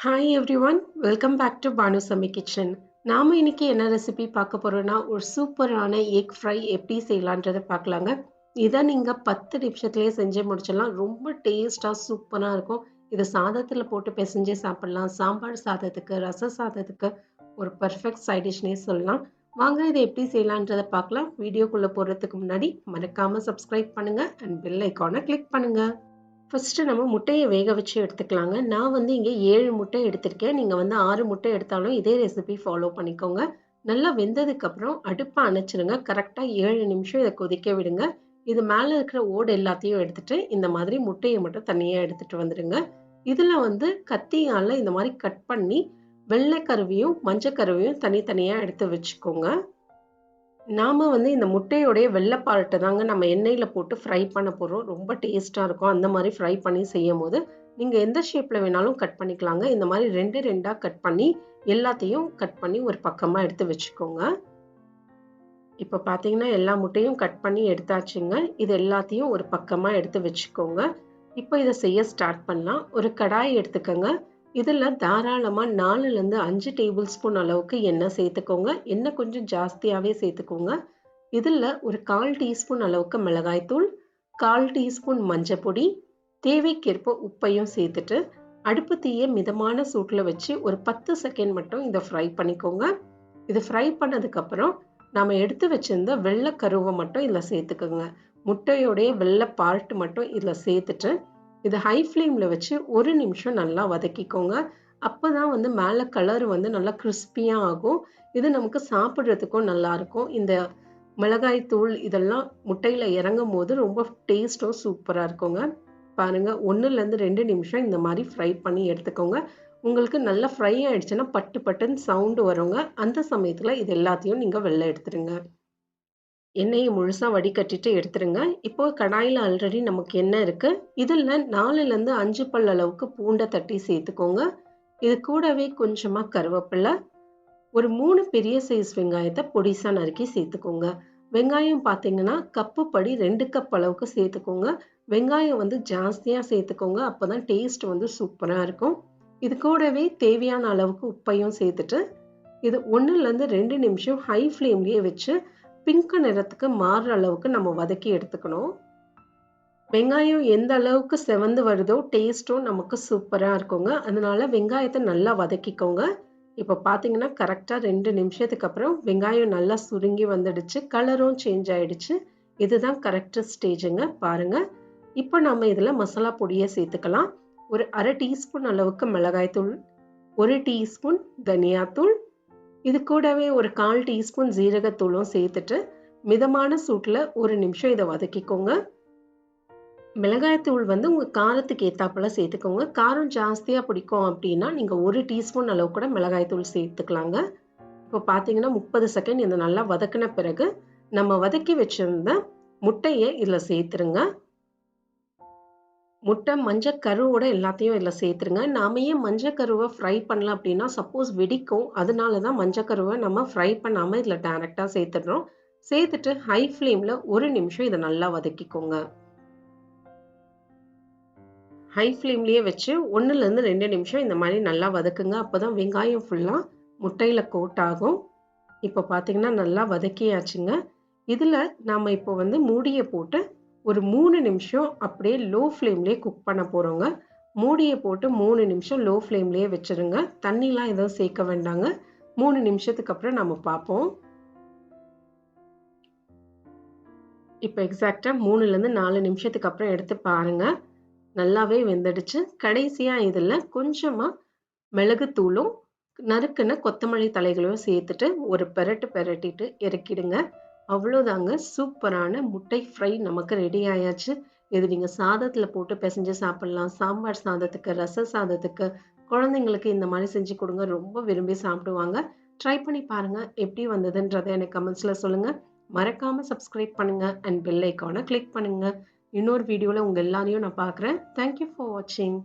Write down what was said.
Hi everyone, welcome back to Banu Samee Kitchen. நாம இன்னைக்கு என்ன ரெசிபி பார்க்க போறோம்னா ஒரு சூப்பரான எக் ஃப்ரை எப்படி செய்யலான்றதை பார்க்கலாங்க. இதை நீங்க 10 நிமிஷத்துலயே செஞ்சு முடிச்சிடலாம். ரொம்ப டேஸ்டா சூப்பரா இருக்கும். இது சாதத்துல போட்டு பிசைஞ்சு சாப்பிடலாம். சாம்பார் சாதத்துக்கு, ரச சாதத்துக்கு ஒரு பெர்ஃபெக்ட் சைட் டிஷ்னே சொல்லலாம். வாங்க இதை எப்படி செய்யலான்றதை பார்க்கலாம். வீடியோக்குள்ள போறதுக்கு முன்னாடி மறக்காம சப்ஸ்கிரைப் பண்ணுங்க அண்ட் பெல் ஐகானை கிளிக் பண்ணுங்க. ஃபர்ஸ்ட் நம்ம முட்டையை வேக வச்சு எடுத்துக்கலாங்க. நான் வந்து இங்கே 7 முட்டை எடுத்திருக்கேன். நீங்கள் வந்து 6 முட்டை எடுத்தாலும் இதே ரெசிபி ஃபாலோ பண்ணிக்கோங்க. நல்லா வெந்ததுக்கப்புறம் அடுப்பை அணைச்சிருங்க. கரெக்டாக 7 நிமிஷம் இதை கொதிக்க விடுங்க. இது மேலே இருக்கிற ஓடு எல்லாத்தையும் எடுத்துட்டு இந்த மாதிரி முட்டையை மட்டும் தனியாக எடுத்துட்டு வந்துடுங்க. இதில் வந்து கத்தியால் இந்த மாதிரி கட் பண்ணி வெள்ளை கருவியும் மஞ்சள் கருவியும் தனித்தனியாக எடுத்து வச்சுக்கோங்க. நாம வந்து இந்த முட்டையோடைய வெள்ளை பார்ட்டை தாங்க நம்ம எண்ணெயில் போட்டு ஃப்ரை பண்ண போகிறோம். ரொம்ப டேஸ்ட்டாக இருக்கும். அந்த மாதிரி ஃப்ரை பண்ணி செய்யும் போது நீங்கள் எந்த ஷேப்பில் வேணாலும் கட் பண்ணிக்கலாங்க. இந்த மாதிரி 2 கட் பண்ணி எல்லாத்தையும் கட் பண்ணி ஒரு பக்கமாக எடுத்து வச்சுக்கோங்க. இப்போ பார்த்தீங்கன்னா எல்லா முட்டையும் கட் பண்ணி எடுத்தாச்சுங்க. இது எல்லாத்தையும் ஒரு பக்கமாக எடுத்து வச்சுக்கோங்க. இப்போ இதை செய்ய ஸ்டார்ட் பண்ணலாம். ஒரு கடாய் எடுத்துக்கோங்க. இதில் தாராளமாக 4லேருந்து 5 டேபிள் ஸ்பூன் அளவுக்கு எண்ணெய் சேர்த்துக்கோங்க. எண்ணெய் கொஞ்சம் ஜாஸ்தியாகவே சேர்த்துக்கோங்க. இதில் ஒரு 1/4 டீஸ்பூன் அளவுக்கு மிளகாய்த்தூள், 1/4 டீஸ்பூன் மஞ்சள் பொடி, தேவைக்கேற்ப உப்பையும் சேர்த்துட்டு அடுப்பு தீயை மிதமான சூட்டில் வச்சு ஒரு 10 செகண்ட் மட்டும் இதை ஃப்ரை பண்ணிக்கோங்க. இது ஃப்ரை பண்ணதுக்கப்புறம் நாம் எடுத்து வச்சிருந்த வெள்ளை கருவை மட்டும் இதில் சேர்த்துக்கோங்க. முட்டையோடைய வெள்ளை பார்ட் மட்டும் இதில் சேர்த்துட்டு இது ஹை ஃப்ளேமில் வச்சு 1 நிமிஷம் நல்லா வதக்கிக்கோங்க. அப்போ தான் வந்து மேலே கலர் வந்து நல்லா கிறிஸ்பியாக ஆகும். இது நமக்கு சாப்பிட்றதுக்கும் நல்லாயிருக்கும். இந்த மிளகாய் தூள் இதெல்லாம் முட்டையில் இறங்கும் போது ரொம்ப டேஸ்ட்டும் சூப்பராக இருக்குங்க. பாருங்கள், 1லேருந்து 2 நிமிஷம் இந்த மாதிரி ஃப்ரை பண்ணி எடுத்துக்கோங்க. உங்களுக்கு நல்லா ஃப்ரை ஆகிடுச்சுன்னா பட்டு பட்டுன்னு சவுண்டு வருங்க. அந்த சமயத்தில் இது எல்லாத்தையும் நீங்கள் வெளில எடுத்துருங்க. எண்ணெயை முழுசாக வடிகட்டிட்டு எடுத்துருங்க. இப்போ கடாயில் ஆல்ரெடி நமக்கு எண்ணெய் இருக்குது. இதில் 4லேருந்து 5 பல் அளவுக்கு பூண்டை தட்டி சேர்த்துக்கோங்க. இது கூடவே கொஞ்சமாக கருவேப்பிலை, ஒரு 3 பெரிய சைஸ் வெங்காயத்தை பொடிசாக நறுக்கி சேர்த்துக்கோங்க. வெங்காயம் பார்த்தீங்கன்னா கப்பு படி 2 கப் அளவுக்கு சேர்த்துக்கோங்க. வெங்காயம் வந்து ஜாஸ்தியாக சேர்த்துக்கோங்க. அப்போ தான் டேஸ்ட் வந்து சூப்பராக இருக்கும். இது கூடவே தேவையான அளவுக்கு உப்பையும் சேர்த்துட்டு இது 1லேருந்து 2 நிமிஷம் ஹை ஃப்ளேம்லேயே வச்சு பிங்க் நிறத்துக்கு மாறுற அளவுக்கு நம்ம வதக்கி எடுத்துக்கணும். வெங்காயம் எந்த அளவுக்கு செவந்து வருதோ டேஸ்ட்டும் நமக்கு சூப்பராக இருக்குங்க. அதனால வெங்காயத்தை நல்லா வதக்கிக்கோங்க. இப்போ பார்த்தீங்கன்னா கரெக்டாக 2 நிமிஷத்துக்கு அப்புறம் வெங்காயம் நல்லா சுருங்கி வந்துடுச்சு. கலரும் சேஞ்ச் ஆயிடுச்சு. இதுதான் கரெக்ட் ஸ்டேஜுங்க. பாருங்க. இப்போ நம்ம இதில் மசாலா பொடியை சேர்த்துக்கலாம். ஒரு 1/2 டீஸ்பூன் அளவுக்கு மிளகாய்த்தூள், 1 டீஸ்பூன் தனியாத்தூள், இது கூடவே ஒரு 1/4 டீஸ்பூன் ஜீரகத்தூளும் சேர்த்துட்டு மிதமான சூட்டில் 1 நிமிஷம் இதை வதக்கிக்கோங்க. மிளகாய்த்தூள் வந்து உங்கள் காரத்துக்கு ஏற்றாப்புல சேர்த்துக்கோங்க. காரம் ஜாஸ்தியாக பிடிக்கும் அப்படின்னா நீங்கள் 1 டீஸ்பூன் அளவு கூட மிளகாய்த்தூள் சேர்த்துக்கலாங்க. இப்போ பார்த்தீங்கன்னா 30 செகண்ட் இதை நல்லா வதக்கின பிறகு நம்ம வதக்கி வச்சிருந்த முட்டையை இதில் சேர்த்துருங்க. முட்டை மஞ்சள் கருவோட எல்லாத்தையும் இதில் சேர்த்துருங்க. நாம ஏன் மஞ்சள் கருவை ஃப்ரை பண்ணலாம் அப்படின்னா சப்போஸ் வெடிக்கும். அதனால தான் மஞ்சள் கருவை நம்ம ஃப்ரை பண்ணாமல் இதில் டைரெக்டாக சேர்த்துடுறோம். சேர்த்துட்டு ஹை ஃப்ளேமில் 1 நிமிஷம் இதை நல்லா வதக்கிக்கோங்க. ஹை ஃப்ளேம்லேயே வச்சு 1லேருந்து 2 நிமிஷம் இந்த மாதிரி நல்லா வதக்குங்க. அப்போ தான் வெங்காயம் ஃபுல்லாக முட்டையில் கோட் ஆகும். இப்போ பார்த்தீங்கன்னா நல்லா வதக்கியாச்சுங்க. இதில் நாம் இப்போ வந்து மூடியை போட்டு ஒரு 3 நிமிஷம் அப்படியே லோ ஃப்ளேம்லேயே குக் பண்ண போகிறோங்க. மூடியை போட்டு 3 நிமிஷம் லோ ஃப்ளேம்லேயே வச்சுருங்க. தண்ணிலாம் எதுவும் சேர்க்க வேண்டாங்க. 3 நிமிஷத்துக்கு அப்புறம் நம்ம பார்ப்போம். இப்போ எக்ஸாக்டாக 3லேருந்து 4 நிமிஷத்துக்கு அப்புறம் எடுத்து பாருங்கள். நல்லாவே வெந்துடுச்சு. கடைசியாக இதில் கொஞ்சமாக மிளகுத்தூளும் நறுக்குன கொத்தமல்லி தலைகளையும் சேர்த்துட்டு ஒரு பெரட்டிட்டு இறக்கிடுங்க. அவ்வளோதாங்க, சூப்பரான முட்டை ஃப்ரை நமக்கு ரெடி ஆயாச்சு. இது நீங்கள் சாதத்தில் போட்டு பிசைஞ்சு சாப்பிட்லாம். சாம்பார் சாதத்துக்கு, ரச சாதத்துக்கு, குழந்தைங்களுக்கு இந்த மாதிரி செஞ்சு கொடுங்க. ரொம்ப விரும்பி சாப்பிடுவாங்க. ட்ரை பண்ணி பாருங்கள். எப்படி வந்ததுன்றதை எனக்கு கமெண்ட்ஸில் சொல்லுங்கள். மறக்காமல் சப்ஸ்கிரைப் பண்ணுங்கள் அண்ட் பெல் ஐக்கானை கிளிக் பண்ணுங்கள். இன்னொரு வீடியோவில் உங்கள் எல்லாரையும் நான் பார்க்குறேன். தேங்க்யூ ஃபார் வாட்சிங்.